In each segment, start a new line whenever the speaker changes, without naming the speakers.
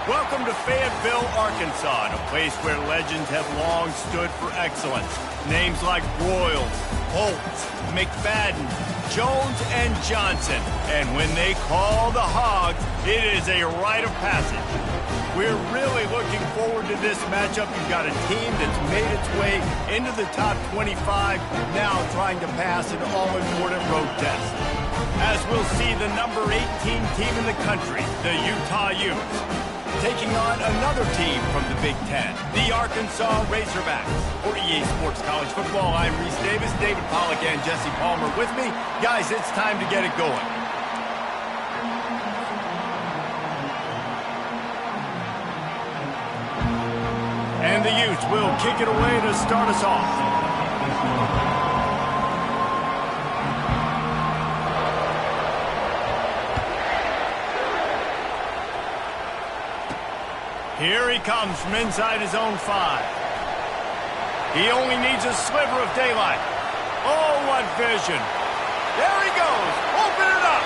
Welcome to Fayetteville, Arkansas, a place where legends have long stood for excellence. Names like Broyles, Holtz, McFadden, Jones, and Johnson. And when they call the Hogs, it is a rite of passage. We're really looking forward to this matchup. You've got a team that's made its way into the top 25, now trying to pass an all-important road test. As we'll see the number 18 team in the country, the Utah Utes, taking on another team from the Big Ten, the Arkansas Razorbacks. For EA Sports College Football, I'm Reese Davis, David Pollack, and Jesse Palmer with me. Guys, it's time to get it going. And the Utes will kick it away to start us off. Here he comes from inside his own 5. He only needs a sliver of daylight. Oh, what vision. There he goes. Open it up.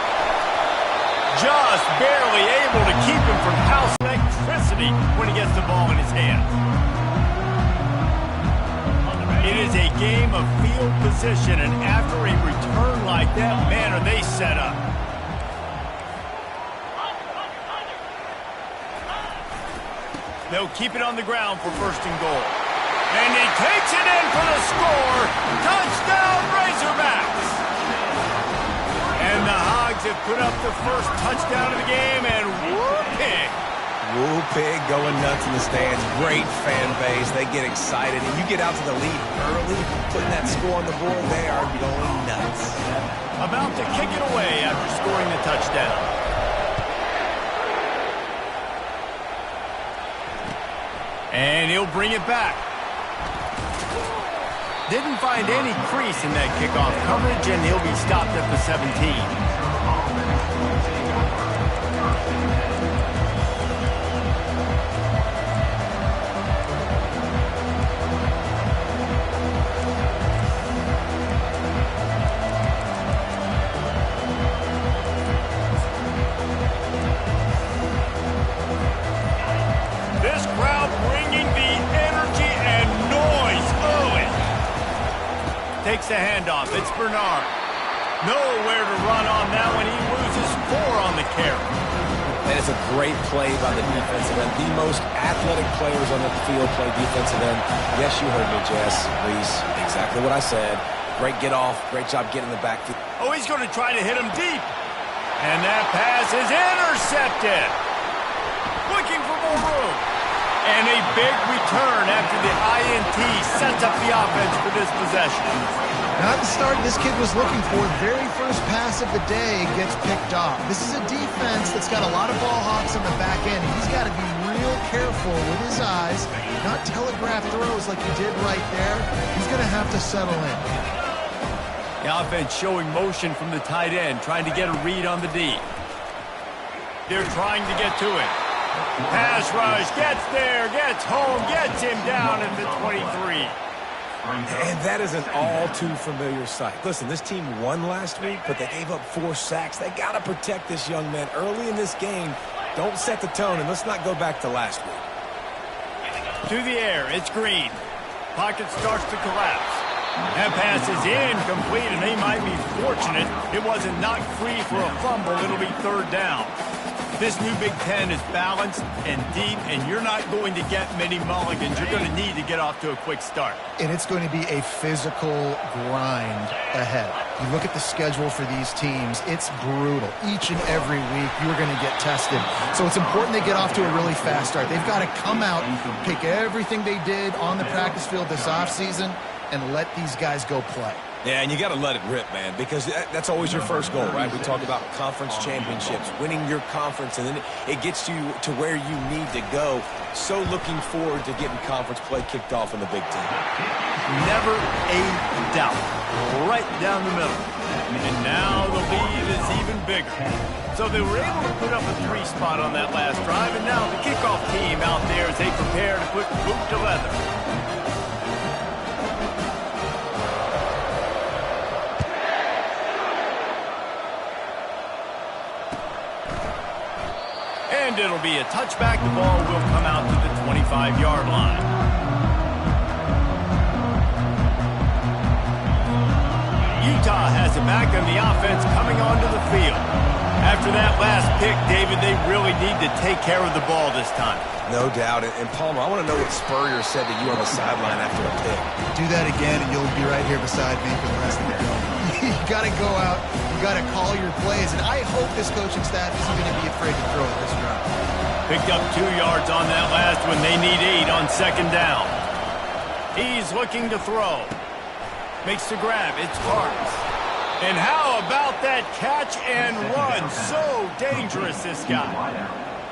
Just barely able to keep him from house electricity when he gets the ball in his hands. It is a game of field position, and after a return like that, man, are they set up. They'll keep it on the ground for first and goal. And he takes it in for the score. Touchdown, Razorbacks! And the Hogs have put up the first touchdown of the game, and whoop-pig.
Whoop-pig going nuts in the stands. Great fan base. They get excited. And you get out to the lead early, putting that score on the board, they are going nuts.
About to kick it away after scoring the touchdown. And he'll bring it back. Didn't find any crease in that kickoff coverage, and he'll be stopped at the 17. Takes the handoff. It's Bernard. Nowhere to run on that one. He loses 4 on the carry.
That is a great play by the defensive end. The most athletic players on the field play defensive end. Yes, you heard me, Jess. Reese, exactly what I said. Great get off. Great job getting the backfield.
Oh, he's going to try to hit him deep. And that pass is intercepted. Looking for more room. And a big return after the INT sets up the offense for this possession.
Not the start this kid was looking for. Very first pass of the day gets picked off. This is a defense that's got a lot of ball hawks on the back end. He's got to be real careful with his eyes, not telegraph throws like he did right there. He's going to have to settle in.
The offense showing motion from the tight end, trying to get a read on the D. They're trying to get to it. Pass rush, gets there, gets home, gets him down at the 23.
And that is an all-too-familiar sight. Listen, this team won last week, but they gave up 4 sacks. They got to protect this young man early in this game. Don't set the tone, and let's not go back to last week.
To the air, it's Green. Pocket starts to collapse. That pass is incomplete, and they might be fortunate it wasn't knocked free for a fumble. It'll be 3rd down. This new Big Ten is balanced and deep, and you're not going to get many mulligans. You're going to need to get off to a quick start.
And it's going to be a physical grind ahead. You look at the schedule for these teams, it's brutal. Each and every week, you're going to get tested. So it's important they get off to a really fast start. They've got to come out, take everything they did on the practice field this offseason, and let these guys go play.
Yeah, and you got to let it rip, man, because that's always your first goal, right? We talk about conference championships, winning your conference, and then it gets you to where you need to go. So looking forward to getting conference play kicked off in the Big Ten.
Never a doubt. Right down the middle. And now the lead is even bigger. So they were able to put up a 3 spot on that last drive, and now the kickoff team out there as they prepare to put boot to leather. And it'll be a touchback. The ball will come out to the 25-yard line. Utah has it back on the offense coming onto the field. After that last pick, David, they really need to take care of the ball this time.
No doubt. And Palmer, I want to know what Spurrier said to you on the sideline after the pick.
Do that again, and you'll be right here beside me for the rest of the game. You got to go out. You got to call your plays. And I hope this coaching staff isn't going to be afraid to throw it this drive.
Picked up 2 yards on that last one. They need 8 on second down. He's looking to throw. Makes the grab. It's Parks. And how about that catch and run? So dangerous, this guy.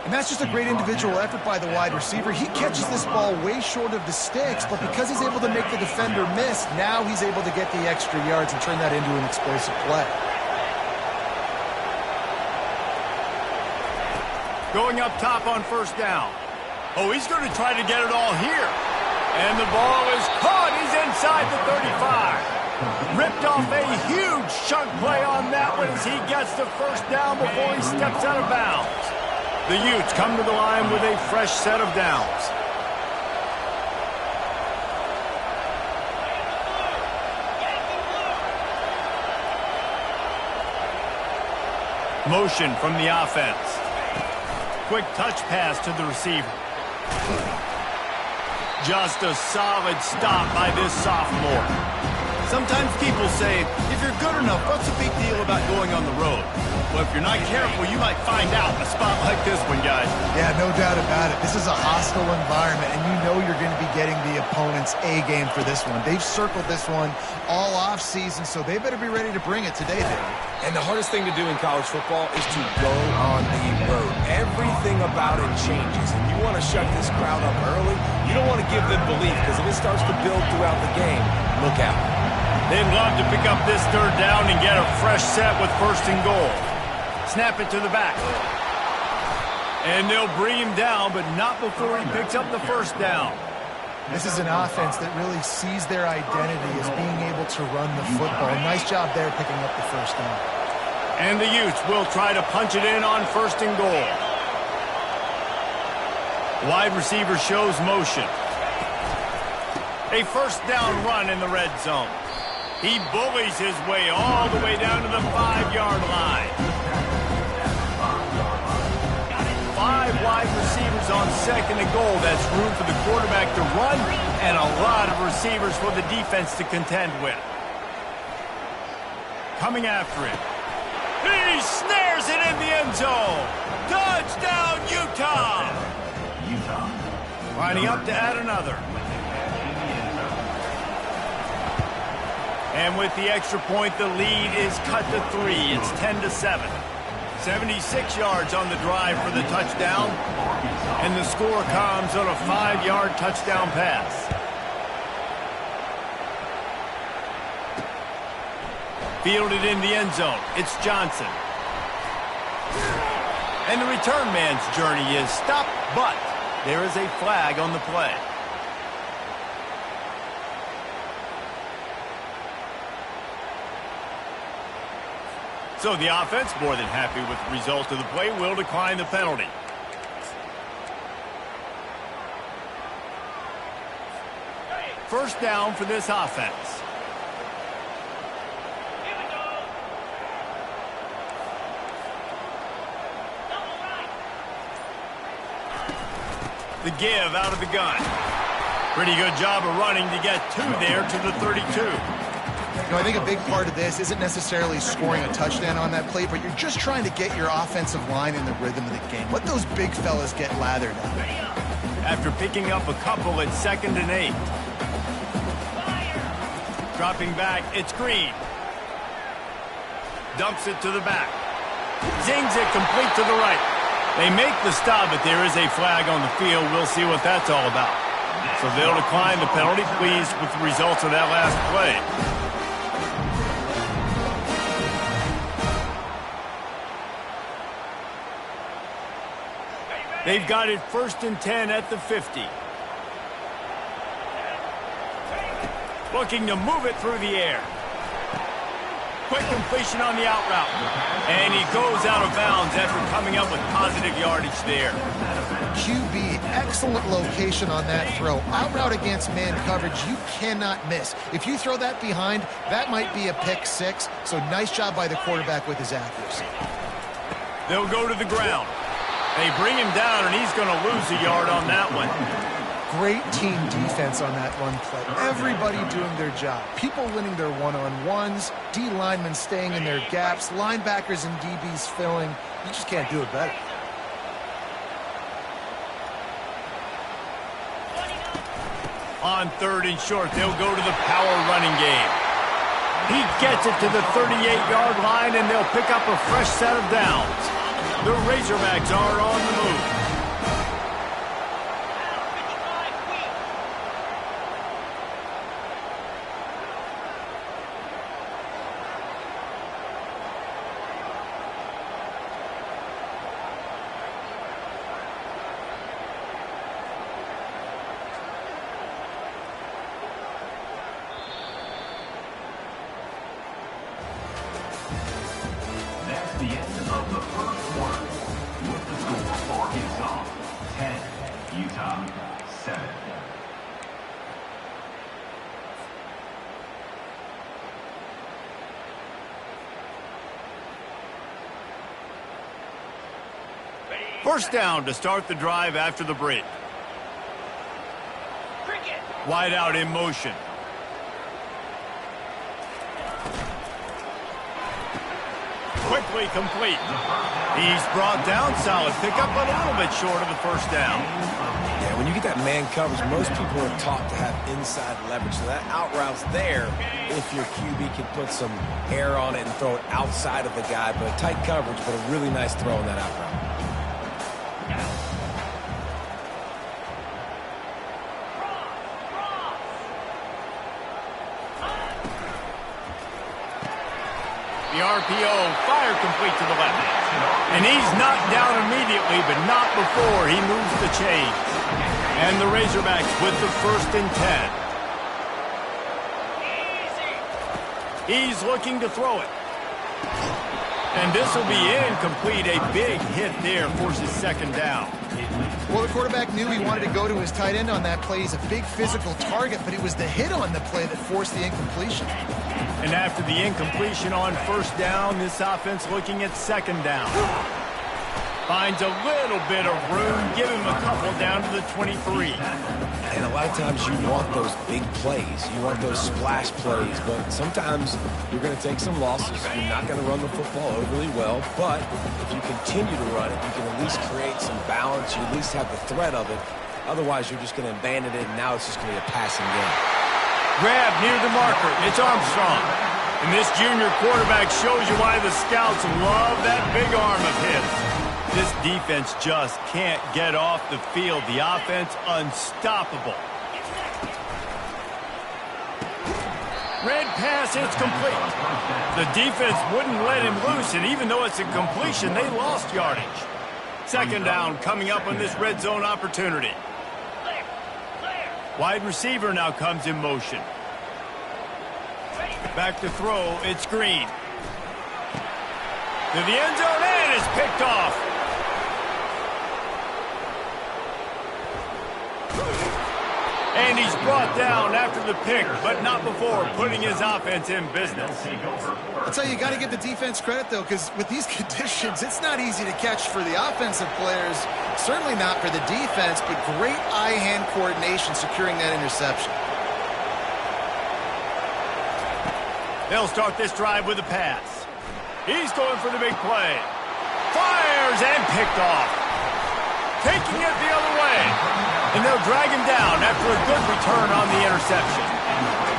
And that's just a great individual effort by the wide receiver. He catches this ball way short of the sticks, but because he's able to make the defender miss, now he's able to get the extra yards and turn that into an explosive play.
Going up top on first down. Oh, he's going to try to get it all here. And the ball is caught. He's inside the 35. Ripped off a huge chunk play on that one as he gets the first down before he steps out of bounds. The Utes come to the line with a fresh set of downs. Motion from the offense. Quick touch pass to the receiver. Just a solid stop by this sophomore. Sometimes people say, if you're good enough, what's the big deal about going on the road? Well, if you're not careful, you might find out in a spot like this one, guys.
Yeah, no doubt about it. This is a hostile environment, and you know you're going to be getting the opponent's A game for this one. They've circled this one all offseason, so they better be ready to bring it today, David.
And the hardest thing to do in college football is to go on the road. Everything about it changes, and you want to shut this crowd up early. You don't want to give them belief, because if it starts to build throughout the game, look out.
They'd love to pick up this third down and get a fresh set with first and goal. Snap it to the back. And they'll bring him down, but not before he picks up the first down.
This is an offense that really sees their identity as being able to run the football. Nice job there picking up the first down.
And the Utes will try to punch it in on first and goal. Wide receiver shows motion. A first down run in the red zone. He bullies his way all the way down to the 5-yard line. 5 wide receivers on second and goal. That's room for the quarterback to run and a lot of receivers for the defense to contend with. Coming after him. He snares it in the end zone. Touchdown, Utah! Lining up to add another. And with the extra point, the lead is cut to 3. It's 10-7. 76 yards on the drive for the touchdown. And the score comes on a 5-yard touchdown pass. Fielded in the end zone. It's Johnson. And the return man's journey is stopped, but there is a flag on the play. So the offense, more than happy with the result of the play, will decline the penalty. First down for this offense. The give out of the gun. Pretty good job of running to get 2 there to the 32.
You know, I think a big part of this isn't necessarily scoring a touchdown on that play, but you're just trying to get your offensive line in the rhythm of the game. Let those big fellas get lathered up.
After picking up a couple at 2nd and 8. Dropping back, it's Green. Dumps it to the back. Zings it complete to the right. They make the stop, but there is a flag on the field. We'll see what that's all about. So they'll decline the penalty. Pleased with the results of that last play. They've got it 1st and 10 at the 50. Looking to move it through the air. Quick completion on the out route. And he goes out of bounds after coming up with positive yardage there.
QB, excellent location on that throw. Out route against man coverage, you cannot miss. If you throw that behind, that might be a pick six. So nice job by the quarterback with his accuracy.
They'll go to the ground. They bring him down, and he's going to lose a yard on that one.
Great team defense on that run play. Everybody doing their job. People winning their one-on-ones, D linemen staying in their gaps, linebackers and DBs filling. You just can't do it better.
On 3rd and short, they'll go to the power running game. He gets it to the 38-yard line, and they'll pick up a fresh set of downs. The Razorbacks are on the move.
The end of the first quarter, with the score for Arkansas, 10, Utah, 7.
First down to start the drive after the break. Wide out in motion. Quickly complete. He's brought down, solid pickup, but a little bit short of the first down.
Yeah, when you get that man coverage, most people are taught to have inside leverage. So that out route's there if your QB can put some air on it and throw it outside of the guy. But tight coverage, but a really nice throw on that out route.
The RPO, fire complete to the left. And he's knocked down immediately, but not before he moves the chains. And the Razorbacks with the 1st and 10. He's looking to throw it. And this will be incomplete. A big hit there forces 2nd down.
Well, the quarterback knew he wanted to go to his tight end on that play. He's a big physical target, but it was the hit on the play that forced the incompletion.
And after the incompletion on 1st down, this offense looking at 2nd down. Finds a little bit of room, give him a couple down to the 23.
And a lot of times you want those big plays. You want those splash plays. But sometimes you're going to take some losses. You're not going to run the football overly well. But if you continue to run it, you can at least create some balance. You at least have the threat of it. Otherwise, you're just going to abandon it, and now it's just going to be a passing game.
Grab near the marker. It's Armstrong. And this junior quarterback shows you why the scouts love that big arm of his. This defense just can't get off the field. The offense unstoppable. Red pass, it's complete. The defense wouldn't let him loose, and even though it's a completion, they lost yardage. 2nd down coming up on this red zone opportunity. Wide receiver now comes in motion. Back to throw, it's Green. To the end zone, and it's picked off. And he's brought down after the pick, but not before putting his offense in business.
I'll tell you, you got to give the defense credit, though, because with these conditions, it's not easy to catch for the offensive players. Certainly not for the defense, but great eye-hand coordination securing that interception.
They'll start this drive with a pass. He's going for the big play. Fires and picked off. Taking it the other way. And they'll drag him down after a good return on the interception.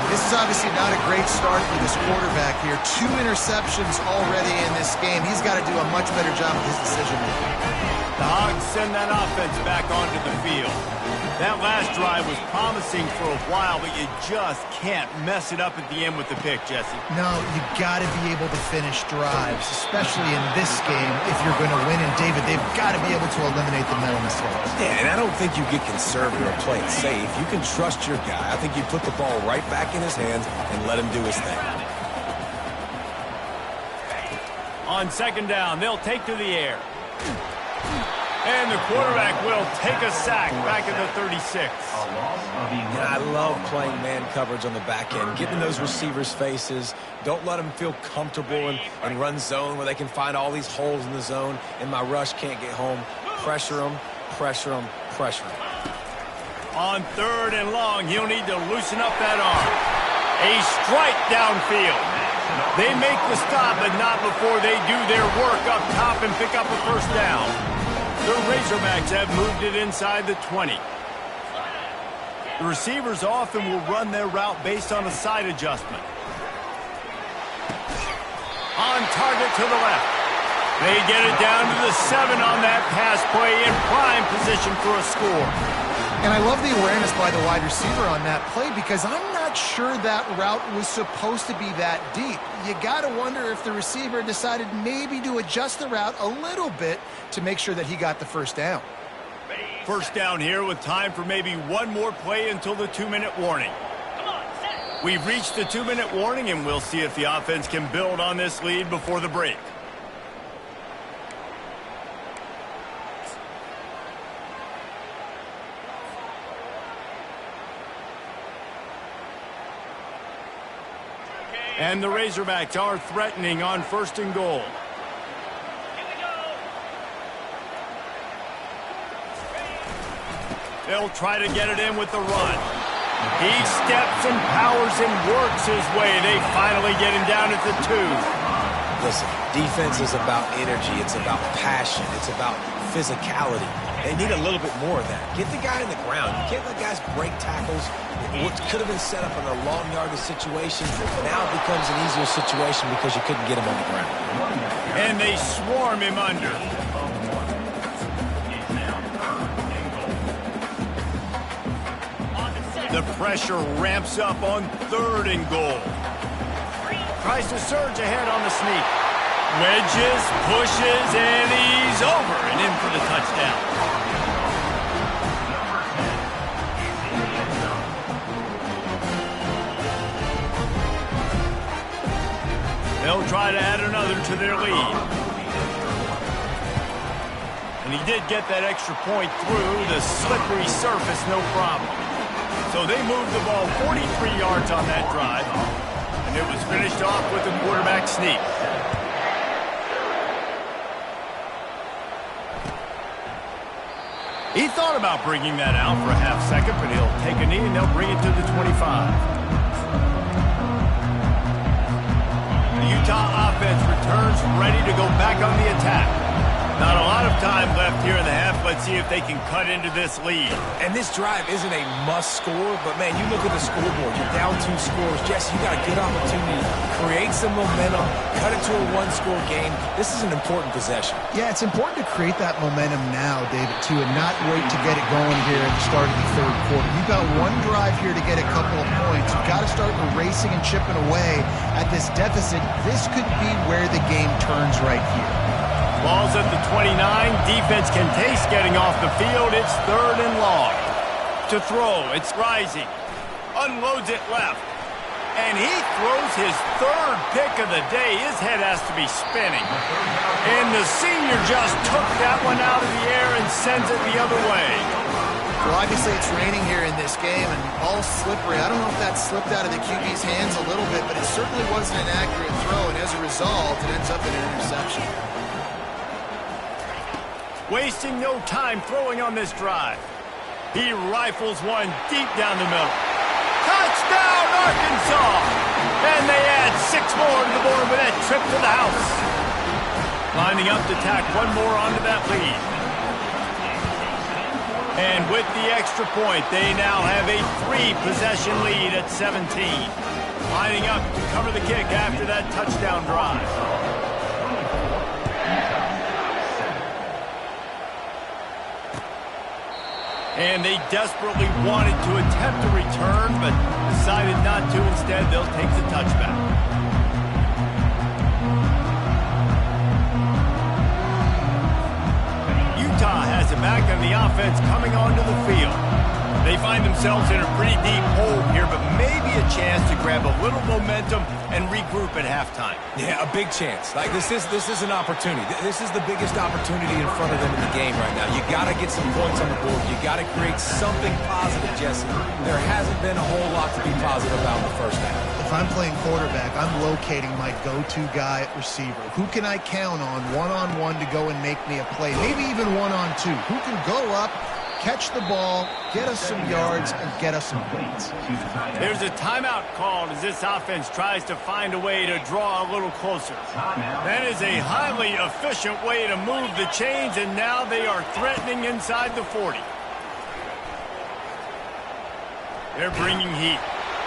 This is obviously not a great start for this quarterback here. 2 interceptions already in this game. He's got to do a much better job of his decision-making.
The Hogs send that offense back onto the field. That last drive was promising for a while, but you just can't mess it up at the end with the pick, Jesse.
No, you got to be able to finish drives, especially in this game if you're going to win. And, David, they've got to be able to eliminate the mental mistakes.
Yeah, and I don't think you get conservative or play it safe. You can trust your guy. I think you put the ball right back in his hands and let him do his thing.
On second down, they'll take to the air. And the quarterback will take a sack back at the 36.
Yeah, I love playing man coverage on the back end, getting those receivers' faces. Don't let them feel comfortable and run zone where they can find all these holes in the zone, and my rush can't get home. Pressure them, pressure them, pressure them.
On third and long, he'll need to loosen up that arm. A strike downfield. They make the stop, but not before they do their work up top and pick up a first down. The Razorbacks have moved it inside the 20. The receivers often will run their route based on a side adjustment. On target to the left. They get it down to the 7 on that pass play in prime position for a score.
And I love the awareness by the wide receiver on that play because I'm not sure that route was supposed to be that deep. You got to wonder if the receiver decided maybe to adjust the route a little bit to make sure that he got the first down.
First down here with time for maybe one more play until the 2-minute warning. We've reached the 2-minute warning, and we'll see if the offense can build on this lead before the break. And the Razorbacks are threatening on first and goal. They'll try to get it in with the run. He steps and powers and works his way. They finally get him down at the 2.
Listen, defense is about energy. It's about passion. It's about physicality. They need a little bit more of that. Get the guy in the ground. You can't let guys break tackles. What could have been set up in a long yardage situation now becomes an easier situation because you couldn't get him on the ground.
And they swarm him under. The pressure ramps up on third and goal. Tries to surge ahead on the sneak. Wedges, pushes, and he's over and in for the touchdown. They'll try to add another to their lead. And he did get that extra point through the slippery surface, no problem. So they moved the ball 43 yards on that drive. And it was finished off with the quarterback sneak. He thought about bringing that out for a half second, but he'll take a knee and they'll bring it to the 25. Utah offense returns ready to go back on the attack. Not a lot of time left here in the half. Let's see if they can cut into this lead.
And this drive isn't a must score, but man, you look at the scoreboard. You're down 2 scores. Jesse, you got a good opportunity. Create some momentum. Cut it to a 1-score game. This is an important possession.
Yeah, it's important to create that momentum now, David, too, and not wait to get it going here at the start of the third quarter. You've got one drive here to get a couple of points. You've got to start erasing and chipping away at this deficit. This could be where the game turns right here.
Ball's at the 29. Defense can taste getting off the field. It's third and long. To throw, it's Rising. Unloads it left. And he throws his third pick of the day. His head has to be spinning. And the senior just took that one out of the air and sends it the other way.
Well, obviously it's raining here in this game and all slippery. I don't know if that slipped out of the QB's hands a little bit, but it certainly wasn't an accurate throw. And as a result, it ends up in an interception.
Wasting no time throwing on this drive. He rifles one deep down the middle. Touchdown, Arkansas! And they add 6 more to the board with that trip to the house. Lining up to tack one more onto that lead. And with the extra point, they now have a 3-possession lead at 17. Lining up to cover the kick after that touchdown drive. And they desperately wanted to attempt a return, but decided not to. Instead, they'll take the touchback. Utah has it back on the offense coming onto the field. They find themselves in a pretty deep hole here, but maybe a chance to grab a little momentum and regroup at halftime.
Yeah, a big chance. Like, this is an opportunity. This is the biggest opportunity in front of them in the game right now. You got to get some points on the board. You got to create something positive, Jesse. There hasn't been a whole lot to be positive about in the first half.
If I'm playing quarterback, I'm locating my go-to guy at receiver. Who can I count on one-on-one to go and make me a play? Maybe even one-on-two. Who can go up, catch the ball, get us some yards, and get us some points?
There's a timeout called as this offense tries to find a way to draw a little closer. That is a highly efficient way to move the chains, and now they are threatening inside the 40. They're bringing heat.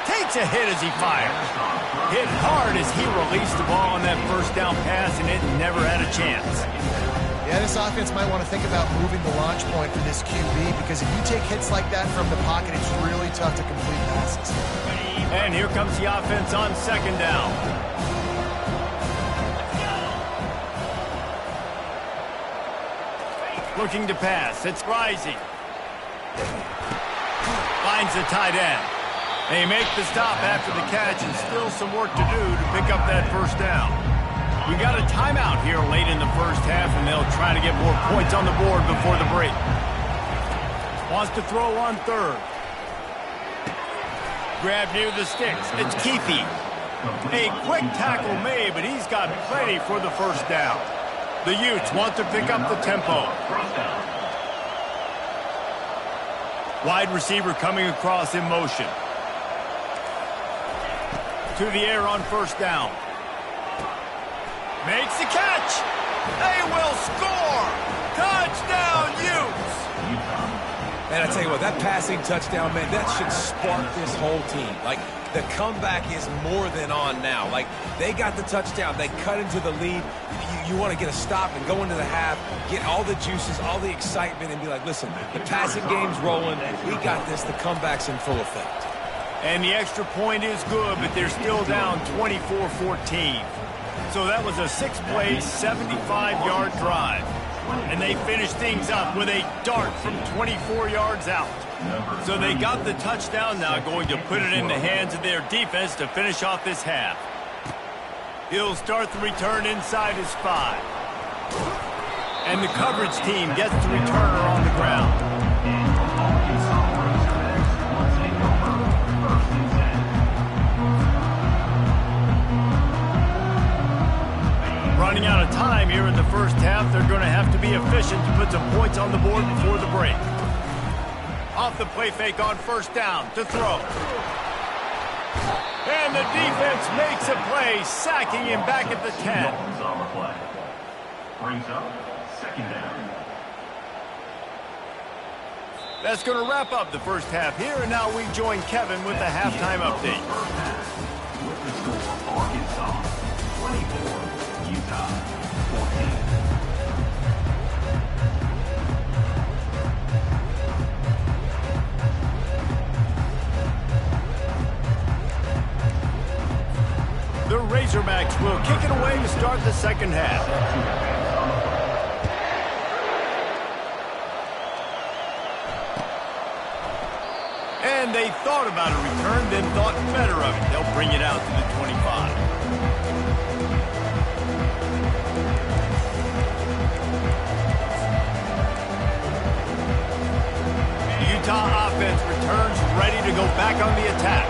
Takes a hit as he fires. Hit hard as he released the ball on that first down pass, and it never had a chance.
Yeah, this offense might want to think about moving the launch point for this QB, because if you take hits like that from the pocket, it's really tough to complete passes.
And here comes the offense on second down. Looking to pass. It's rising. Finds the tight end. They make the stop after the catch, and still some work to do to pick up that first down. We got a timeout here late in the first half, and they'll try to get more points on the board before the break. Wants to throw on third. Grab near the sticks. It's Keefe. A quick tackle made, but he's got plenty for the first down. The Utes want to pick up the tempo. Wide receiver coming across in motion. To the air on first down. Makes the catch. They will score. Touchdown, Utes.
Man, I tell you what, that passing touchdown, man, that should spark this whole team. Like, the comeback is more than on now. Like, they got the touchdown. They cut into the lead. You want to get a stop and go into the half, get all the juices, all the excitement, and be like, listen, the passing game's rolling. We got this. The comeback's in full effect.
And the extra point is good, but they're still down 24-14. So that was a 6-play, 75-yard drive. And they finished things up with a dart from 24 yards out. So they got the touchdown, now going to put it in the hands of their defense to finish off this half. He'll start the return inside his 5. And the coverage team gets the returner on the ground. Running out of time here in the first half, they're going to have to be efficient to put some points on the board before the break. Off the play fake on first down to throw. And the defense makes a play, sacking him back at the 10.
Brings up second down.
That's going to wrap up the first half here, and now we join Kevin with the halftime update.
With the score, Arkansas 24, Utah 14.
The Razorbacks will kick it away to start the second half. And they thought about a return, then thought better of it. They'll bring it out to the 25. The Utah offense returns ready to go back on the attack.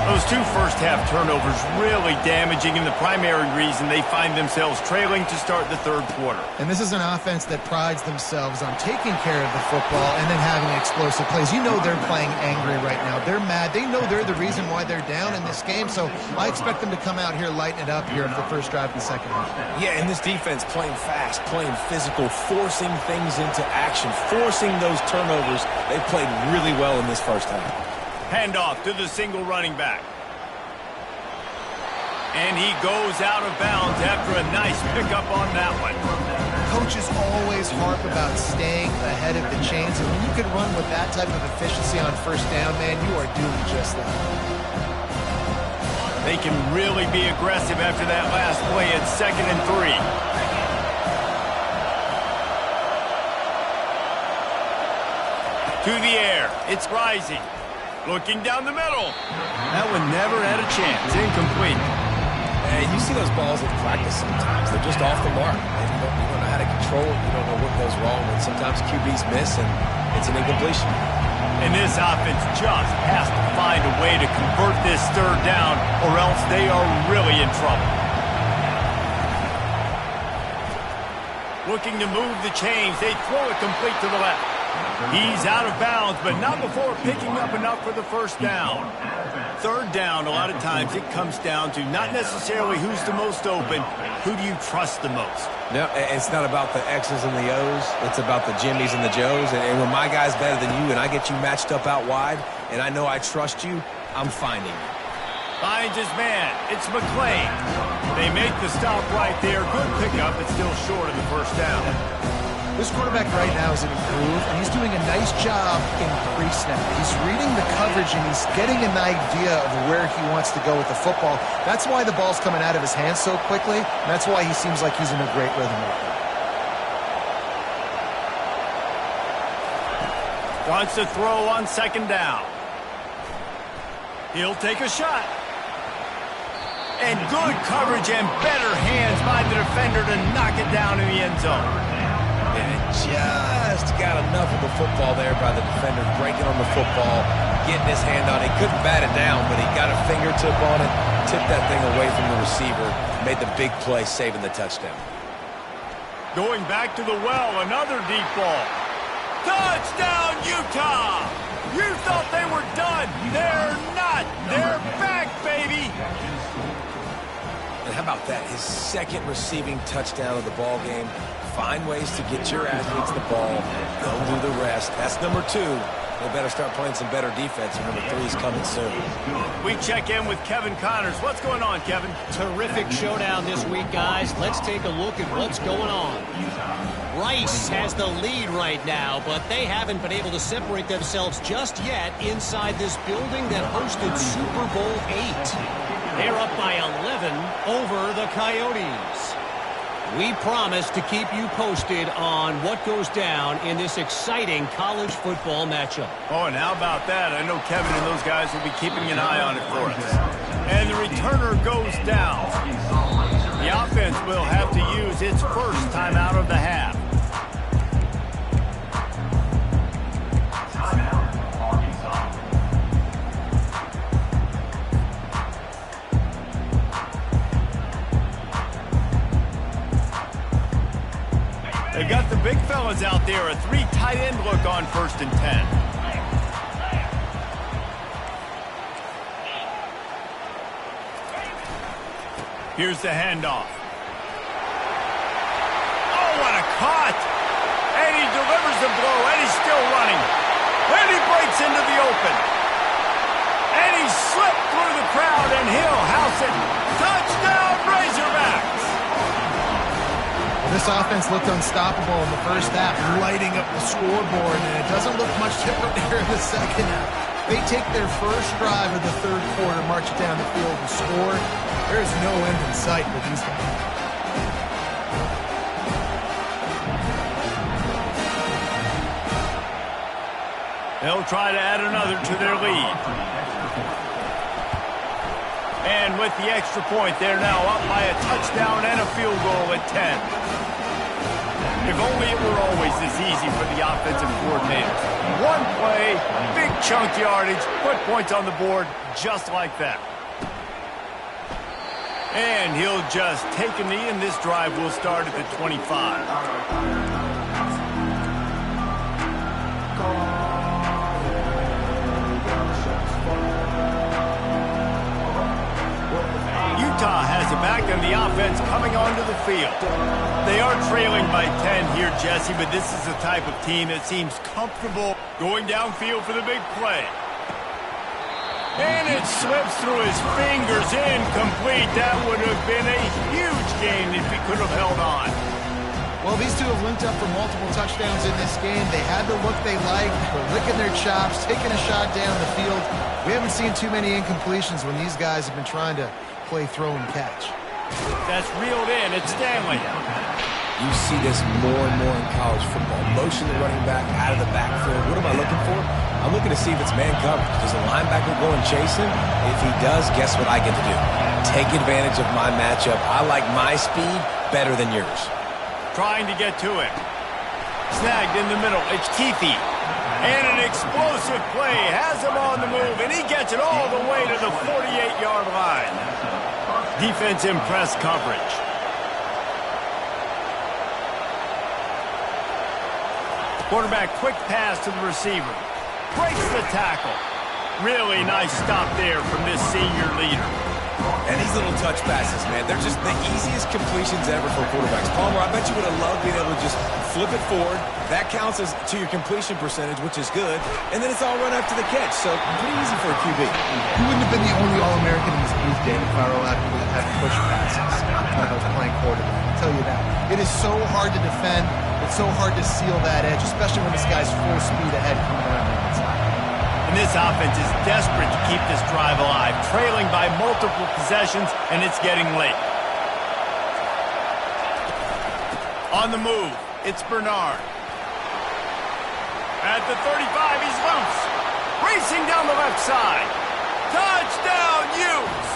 Those two first-half turnovers really damaging, and the primary reason they find themselves trailing to start the third quarter.
And this is an offense that prides themselves on taking care of the football and then having explosive plays. You know they're playing angry right now. They're mad. They know they're the reason why they're down in this game, so I expect them to come out here, lighten it up here for the first drive of the second half.
Yeah, and this defense playing fast, playing physical, forcing things into action, forcing those turnovers. They played really well in this first half.
Handoff to the single running back. And he goes out of bounds after a nice pickup on that one.
Coaches always harp about staying ahead of the chains, and when you can run with that type of efficiency on first down, man, you are doing just that.
They can really be aggressive after that last play at 2nd and 3. To the air. It's rising. Looking down the middle. That one never had a chance. Incomplete.
And you see those balls in practice sometimes. They're just off the mark. And you don't know how to control it. You don't know what goes wrong. And sometimes QBs miss, and it's an incompletion.
And this offense just has to find a way to convert this third down, or else they are really in trouble. Looking to move the chains. They throw it complete to the left. He's out of bounds, but not before picking up enough for the first down. Third down, a lot of times it comes down to not necessarily who's the most open, who do you trust the most?
No, it's not about the X's and the O's. It's about the Jimmies and the Joes. And when my guy's better than you and I get you matched up out wide, and I know I trust you, I'm finding you.
Finds his man. It's McClain. They make the stop right there. Good pickup, but still short of the first down.
This quarterback right now is in a groove, and he's doing a nice job in pre-snap. He's reading the coverage, and he's getting an idea of where he wants to go with the football. That's why the ball's coming out of his hands so quickly, and that's why he seems like he's in a great rhythm right now.
Wants to throw on second down. He'll take a shot. And good coverage and better hands by the defender to knock it down in the end zone.
And just got enough of the football there by the defender, breaking on the football, getting his hand on it. He couldn't bat it down, but he got a fingertip on it, tipped that thing away from the receiver, made the big play, saving the touchdown.
Going back to the well, another deep ball. Touchdown, Utah! You thought they were done. They're not. They're back, baby.
And how about that? His second receiving touchdown of the ball game. Find ways to get your athletes the ball. They'll do the rest. That's number 2. They better start playing some better defense, and number 3 is coming soon.
We check in with Kevin Connors. What's going on, Kevin?
Terrific showdown this week, guys. Let's take a look at what's going on. Rice has the lead right now, but they haven't been able to separate themselves just yet inside this building that hosted Super Bowl 8. They're up by 11 over the Coyotes. We promise to keep you posted on what goes down in this exciting college football matchup.
Oh, and how about that? I know Kevin and those guys will be keeping an eye on it for us. And the returner goes down. The offense will have to use its first timeout of the half. They got the big fellas out there. A 3 tight end look on 1st and 10. Here's the handoff. Oh, what a cut! And he delivers the blow, and he's still running. And he breaks into the open. And he slipped through the crowd, and he'll house it. Touchdown, Razorbacks!
This offense looked unstoppable in the first half, lighting up the scoreboard, and it doesn't look much different here in the second half. They take their first drive of the third quarter, march it down the field, and score. There is no end in sight for these guys.
They'll try to add another to their lead. And with the extra point, they're now up by a touchdown and a field goal at 10. If only it were always this easy for the offensive coordinators. One play, big chunk yardage, put points on the board just like that. And he'll just take a knee, and this drive will start at the 25. Utah has it back, and the offense coming onto the field. They are trailing by 10 here, Jesse, but this is the type of team that seems comfortable going downfield for the big play. And it slips through his fingers, incomplete. That would have been a huge gain if he could have held on.
Well, these two have linked up for multiple touchdowns in this game. They had the look they liked. They're licking their chops, taking a shot down the field. We haven't seen too many incompletions when these guys have been trying to play throw and catch.
That's reeled in. It's Stanley.
You see this more and more in college football. Motion the running back out of the backfield. What am I looking for? I'm looking to see if it's man coverage. Does the linebacker go and chase him? If he does, guess what I get to do? take advantage of my matchup. I like my speed better than yours.
Trying to get to it. Snagged in the middle. It's Keithy. And an explosive play has him on the move, and he gets it all the way to the 48-yard line. Defense in press coverage. Quarterback quick pass to the receiver. Breaks the tackle. Really nice stop there from this senior leader.
And these little touch passes, man, they're just the easiest completions ever for quarterbacks. Palmer, I bet you would have loved being able to just flip it forward. That counts as to your completion percentage, which is good. And then it's all run after the catch, so pretty easy for a QB.
He wouldn't have been the only All-American in this booth game if I were allowed to have push passes when I was playing quarterback. I'll tell you that. It is so hard to defend. It's so hard to seal that edge, especially when this guy's full speed ahead coming around the outside.
And this offense is desperate to keep this drive alive, trailing by multiple possessions, and it's getting late. On the move, it's Bernard. At the 35, he's loose. Racing down the left side. Touchdown, Utes!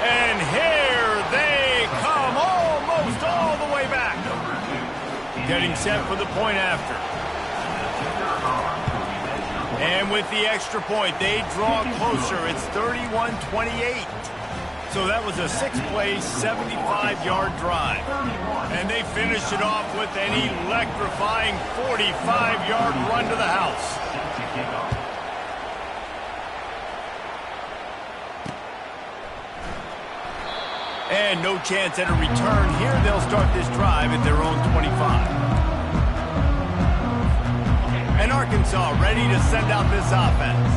And here they come, almost all the way back. Getting set for the point after. And with the extra point, they draw closer. It's 31-28. So that was a 6-play, 75-yard drive. And they finished it off with an electrifying 45-yard run to the house. And no chance at a return here. They'll start this drive at their own 25. And Arkansas ready to send out this offense.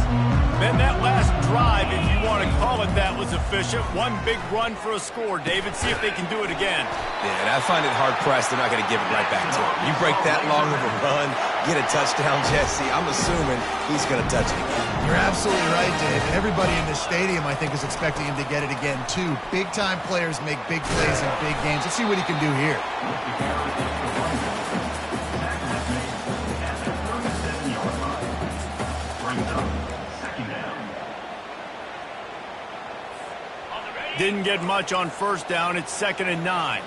Man, that last drive, if you want to call it that, was efficient. One big run for a score, David. See if they can do it again.
Yeah, and I find it hard-pressed they're not going to give it right back to him. You break that long of a run, get a touchdown, Jesse, I'm assuming he's going to touch it again.
You're absolutely right, Dave. And everybody in this stadium, I think, is expecting him to get it again, too. Big-time players make big plays in big games. Let's see what he can do here.
Didn't get much on first down. It's 2nd and 9.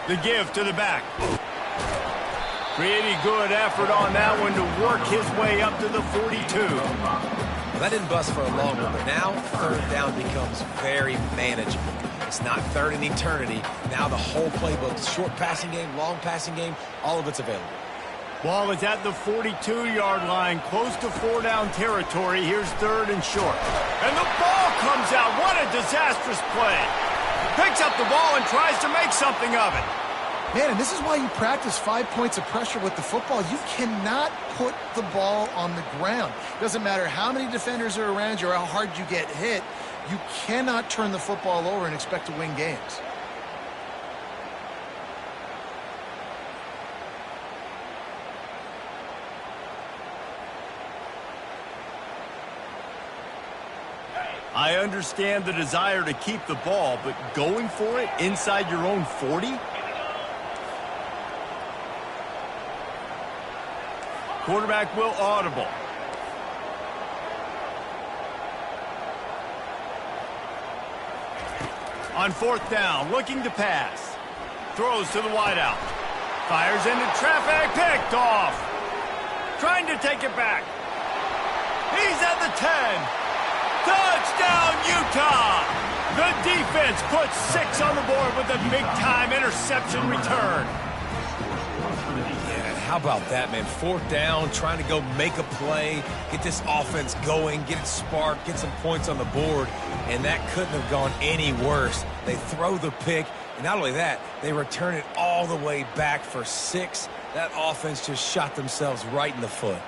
The give to the back. Pretty good effort on that one to work his way up to the 42.
Well, that didn't bust for a long one, but now 3rd down becomes very manageable. It's not third in eternity. Now the whole playbook, short passing game, long passing game, all of it's available.
Ball is at the 42-yard line, close to 4-down territory. Here's 3rd and short. And the ball comes out. What a disastrous play. Picks up the ball and tries to make something of it.
Man, and this is why you practice 5 points of pressure with the football. You cannot put the ball on the ground. Doesn't matter how many defenders are around you or how hard you get hit. You cannot turn the football over and expect to win games.
I understand the desire to keep the ball, but going for it inside your own 40? Quarterback will audible. On 4th down, looking to pass. Throws to the wideout. Fires into traffic, picked off. Trying to take it back. He's at the 10. Touchdown, Utah! The defense puts 6 on the board with a big-time interception return.
Yeah, how about that, man? 4th down, trying to go make a play, get this offense going, get it sparked, get some points on the board, and that couldn't have gone any worse. They throw the pick, and not only that, they return it all the way back for 6. That offense just shot themselves right in the foot.